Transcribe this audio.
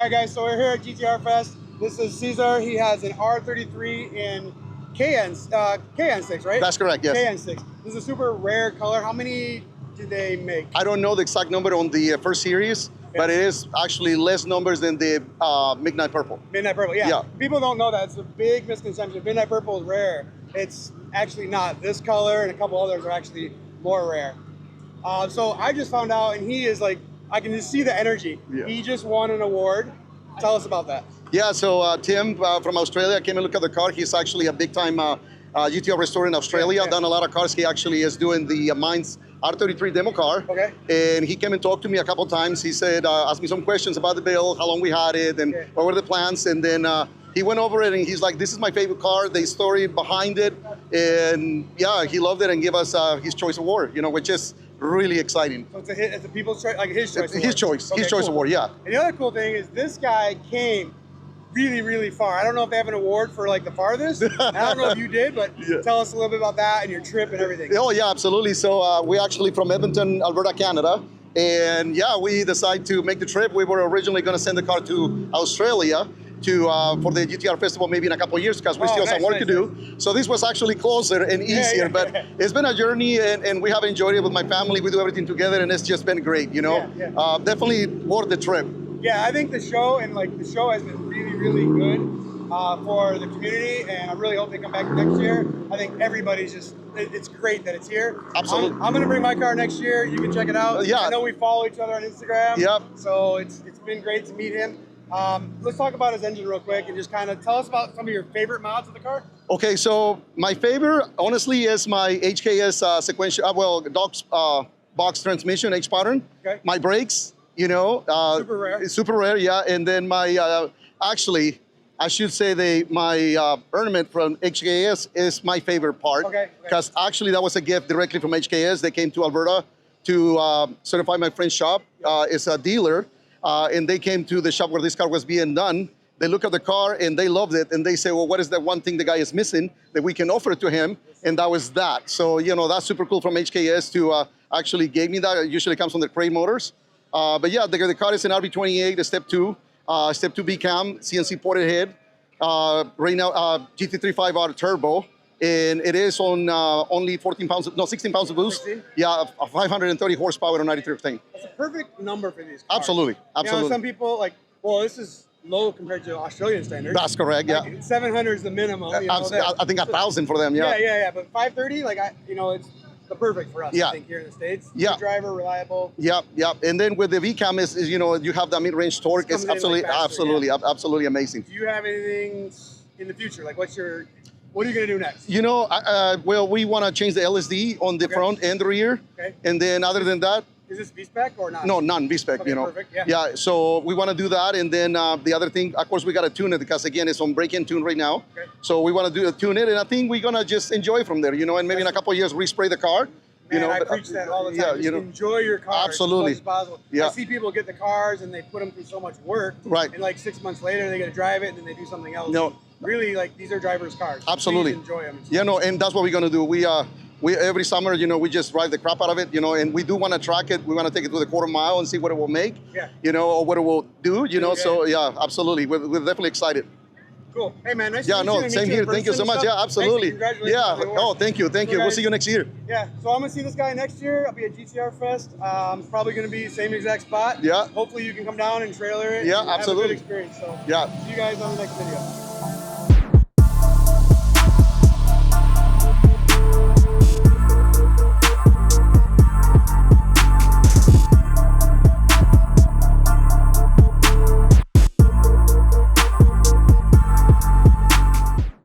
All right, guys, so we're here at GTR Fest. This is Cesar. He has an R33 in KN6, right? That's correct, yes. KN6. This is a super rare color. How many did they make? I don't know the exact number on the first series, but it is actually less numbers than the Midnight Purple. Midnight Purple, yeah. People don't know that. It's a big misconception. Midnight Purple is rare. It's actually not. This color and a couple others are actually more rare. So I just found out, and he is like, I can just see the energy. Yeah. He just won an award. Tell us about that. Yeah, so Tim from Australia came and looked at the car. He's actually a big-time GTR restorer in Australia. Done a lot of cars. He actually is doing the Mines R33 demo car. Okay. And he came and talked to me a couple of times. He said, asked me some questions about the build, how long we had it, and what were the plans. And then he went over it, and he's like, this is my favorite car, the story behind it. And yeah, he loved it and gave us his choice award, which is really exciting. So it's a people's choice, like his choice award? His choice award, yeah. And the other cool thing is this guy came really, really far. I don't know if they have an award for like the farthest. I don't know if you did, but tell us a little bit about that and your trip and everything. Oh yeah, absolutely. So we actually from Edmonton, Alberta, Canada. And yeah, we decided to make the trip. We were originally going to send the car to Australia for the GTR Festival maybe in a couple of years because we still have some work to do. So this was actually closer and easier, but it's been a journey and we have enjoyed it with my family. We do everything together and it's just been great, Definitely worth the trip. Yeah, I think the show has been really, really good for the community, and I really hope they come back next year. I think everybody's it's great that it's here. Absolutely. I'm going to bring my car next year. You can check it out. Yeah. I know we follow each other on Instagram. Yep. So it's been great to meet him. Let's talk about his engine real quick and just kind of tell us about some of your favorite mods of the car. Okay, so my favorite, honestly, is my HKS sequential, box transmission, H pattern. Okay. My brakes, super rare. Super rare, yeah. And then my, actually, I should say my ornament from HKS is my favorite part. Okay. Because actually that was a gift directly from HKS. They came to Alberta to certify my friend's shop. It's a dealer. And they came to the shop where this car was being done. They look at the car and they loved it. And they say, well, what is that one thing the guy is missing that we can offer to him? And that was that. So, that's super cool from HKS to actually gave me that. It usually comes from the Crane Motors. But yeah, the car is an RB28, a Step 2 B cam, CNC ported head. Right now, GT3 turbo. And it is on only 16 pounds of boost. 16? Yeah, 530 horsepower on 93 octane. That's a perfect number for these cars. Absolutely. Some people this is low compared to Australian standards. That's correct, yeah. 700 is the minimum. I think 1,000 for them, yeah. Yeah. But 530, it's the perfect for us, I think, here in the States. Yeah. Good driver, reliable. Yeah. And then with the VCAM is you have the mid-range torque. It's absolutely amazing. Do you have anything in the future? What are you going to do next? Well, we want to change the LSD on the front and the rear. Okay. And then other than that... Is this V-Spec or not? No, non-V-Spec, Perfect, yeah. Yeah, so we want to do that. And then the other thing, of course, we got to tune it because, again, it's on break-in tune right now. Okay. So we want to tune it. And I think we're going to just enjoy from there, and maybe in a couple of years, respray the car. Man, I preach that all the time. Just enjoy your cars as much as possible. Yeah. I see people get the cars and they put them through so much work. Right. And 6 months later, they get to drive it and then they do something else. No. Really, these are drivers' cars. Absolutely. Please enjoy them. And that's what we're going to do. We every summer, we just drive the crap out of it, and we do want to track it. We want to take it to the quarter mile and see what it will make, or what it will do, So yeah, absolutely. We're definitely excited. Cool. Hey man, nice to meet you. Same here. Thank you so much. Yeah, absolutely. Yeah. Oh, thank you. We'll see you next year. Yeah. So I'm gonna see this guy next year. I'll be at GTR Fest. It's probably gonna be the same exact spot. Yeah. Hopefully you can come down and trailer it. Yeah, and absolutely. Have a good experience. So yeah. See you guys on the next video.